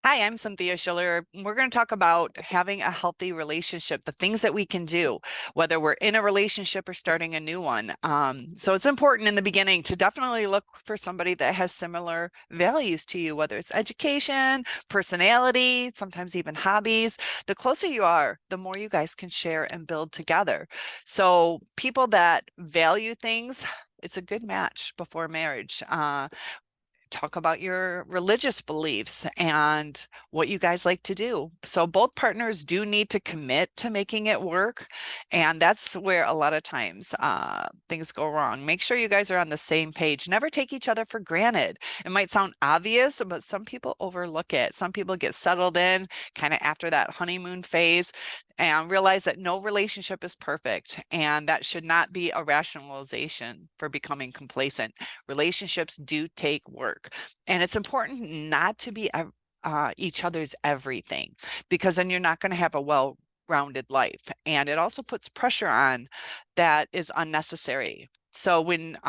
Hi, I'm Cynthia Schiller. We're going to talk about having a healthy relationship, the things that we can do, whether we're in a relationship or starting a new one. So it's important in the beginning to definitely look for somebody that has similar values to you, whether it's education, personality, sometimes even hobbies. The closer you are, the more you guys can share and build together. So people that value things, it's a good match before marriage. Talk about your religious beliefs and what you guys like to do. So both partners do need to commit to making it work. And that's where a lot of times things go wrong. Make sure you guys are on the same page. Never take each other for granted. It might sound obvious, but some people overlook it. Some people get settled in kind of after that honeymoon phase and realize that no relationship is perfect. And that should not be a rationalization for becoming complacent. Relationships do take work. And it's important not to be each other's everything, because then you're not going to have a well-rounded life. And it also puts pressure on that is unnecessary. So when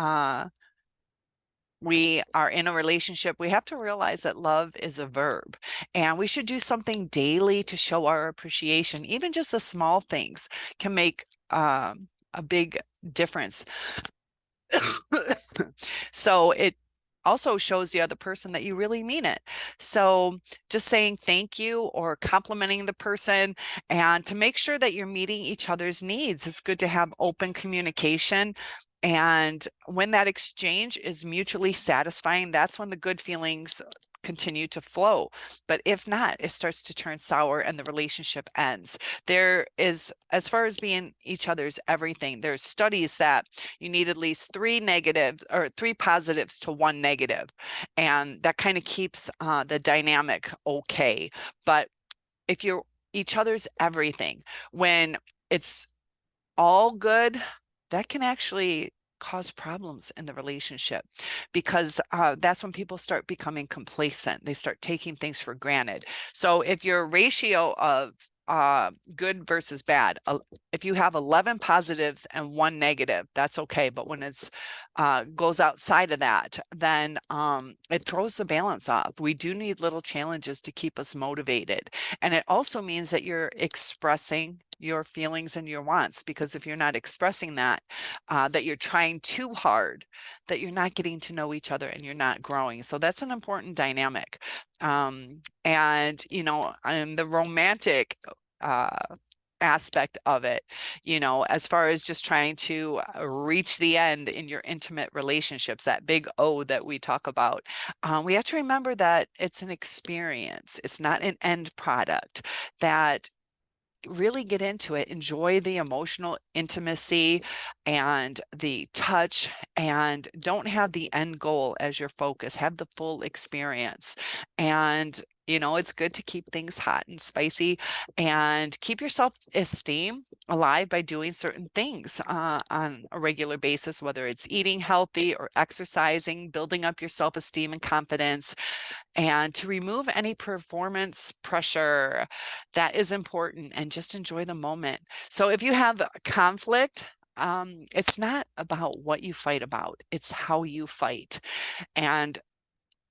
we are in a relationship, we have to realize that love is a verb and we should do something daily to show our appreciation. Even just the small things can make a big difference. So it also shows the other person that you really mean it. So just saying thank you or complimenting the person, and to make sure that you're meeting each other's needs. It's good to have open communication. And when that exchange is mutually satisfying, that's when the good feelings continue to flow. But if not, it starts to turn sour and the relationship ends. There is, as far as being each other's everything, there's studies that you need at least three negative or three positives to one negative, and that kind of keeps the dynamic okay. But if you're each other's everything, when it's all good, that can actually cause problems in the relationship, because that's when people start becoming complacent. They start taking things for granted. So if your ratio of good versus bad, if you have 11 positives and one negative, that's okay. But when it's goes outside of that, then it throws the balance off. We do need little challenges to keep us motivated. And it also means that you're expressing your feelings and your wants, because if you're not expressing that, that you're trying too hard, that you're not getting to know each other and you're not growing. So that's an important dynamic. And, the romantic aspect of it, as far as just trying to reach the end in your intimate relationships, that big O that we talk about, we have to remember that it's an experience. It's not an end product. That really get into it, enjoy the emotional intimacy and the touch, and don't have the end goal as your focus. Have the full experience. And it's good to keep things hot and spicy and keep your self-esteem alive by doing certain things on a regular basis, whether it's eating healthy or exercising, building up your self-esteem and confidence, and to remove any performance pressure. That is important, and just enjoy the moment. So if you have conflict, it's not about what you fight about, it's how you fight. And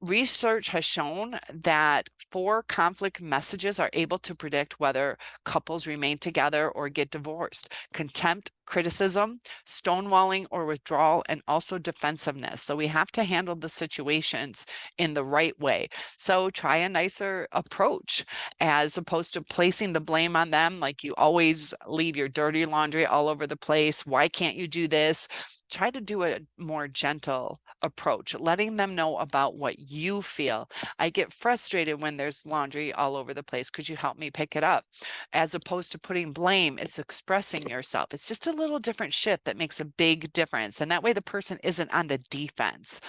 research has shown that 4 conflict messages are able to predict whether couples remain together or get divorced: contempt, criticism, stonewalling or withdrawal, and also defensiveness. So we have to handle the situations in the right way. So try a nicer approach, as opposed to placing the blame on them, like you always leave your dirty laundry all over the place. Why can't you do this? Try to do a more gentle approach, letting them know about what you feel. I get frustrated when there's laundry all over the place. Could you help me pick it up? As opposed to putting blame, it's expressing yourself. It's just a little different shift that makes a big difference. And that way the person isn't on the defense.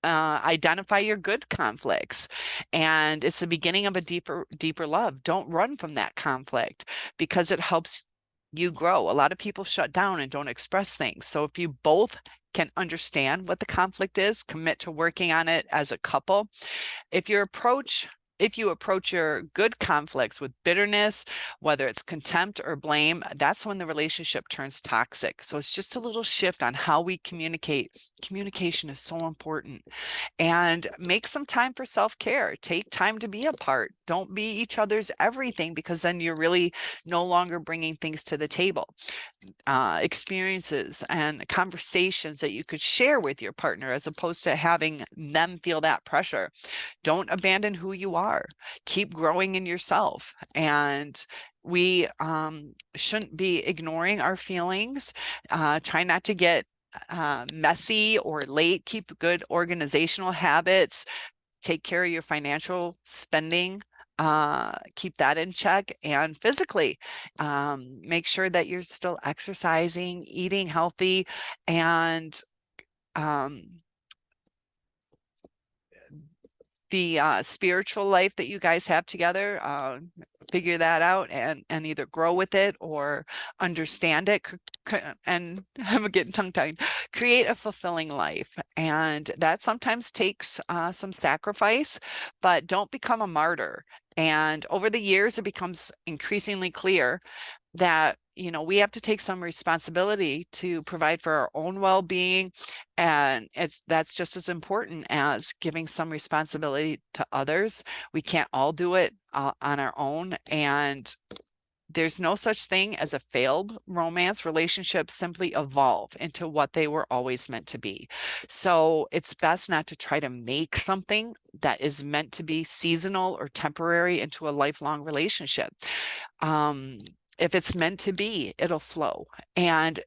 Identify your good conflicts, and it's the beginning of a deeper love. Don't run from that conflict, because it helps you grow. A lot of people shut down and don't express things. So if you both can understand what the conflict is, commit to working on it as a couple. If your approach If you approach your good conflicts with bitterness, whether it's contempt or blame, that's when the relationship turns toxic. So it's just a little shift on how we communicate. Communication is so important. And make some time for self-care. Take time to be apart. Don't be each other's everything, because then you're really no longer bringing things to the table. Experiences and conversations that you could share with your partner, as opposed to having them feel that pressure. Don't abandon who you are. Keep growing in yourself. And we shouldn't be ignoring our feelings. Try not to get messy or late. Keep good organizational habits. Take care of your financial spending. Keep that in check. And physically, make sure that you're still exercising, eating healthy, and the spiritual life that you guys have together, figure that out and either grow with it or understand it. And I'm getting tongue-tied. Create a fulfilling life, and that sometimes takes some sacrifice, but don't become a martyr. And over the years, it becomes increasingly clear that, you know, we have to take some responsibility to provide for our own well-being, and that's just as important as giving some responsibility to others. We can't all do it on our own, and there's no such thing as a failed romance. Relationships simply evolve into what they were always meant to be. So it's best not to try to make something that is meant to be seasonal or temporary into a lifelong relationship. If it's meant to be, it'll flow. And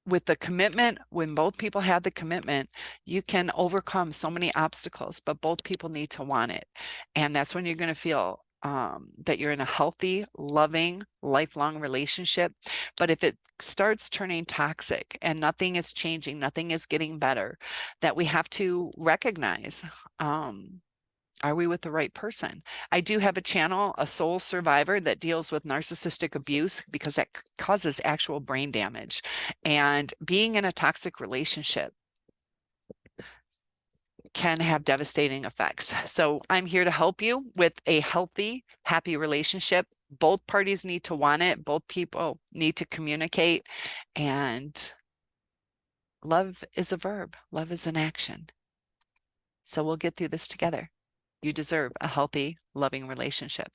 with the commitment, when both people have the commitment, you can overcome so many obstacles, but both people need to want it. And that's when you're going to feel that you're in a healthy, loving, lifelong relationship. But if it starts turning toxic and nothing is changing, nothing is getting better, that we have to recognize, are we with the right person? I do have a channel, A Soul Survivor, that deals with narcissistic abuse, because that causes actual brain damage. And being in a toxic relationship can have devastating effects. So I'm here to help you with a healthy, happy relationship. Both parties need to want it. Both people need to communicate. And love is a verb. Love is an action. So we'll get through this together. You deserve a healthy, loving relationship.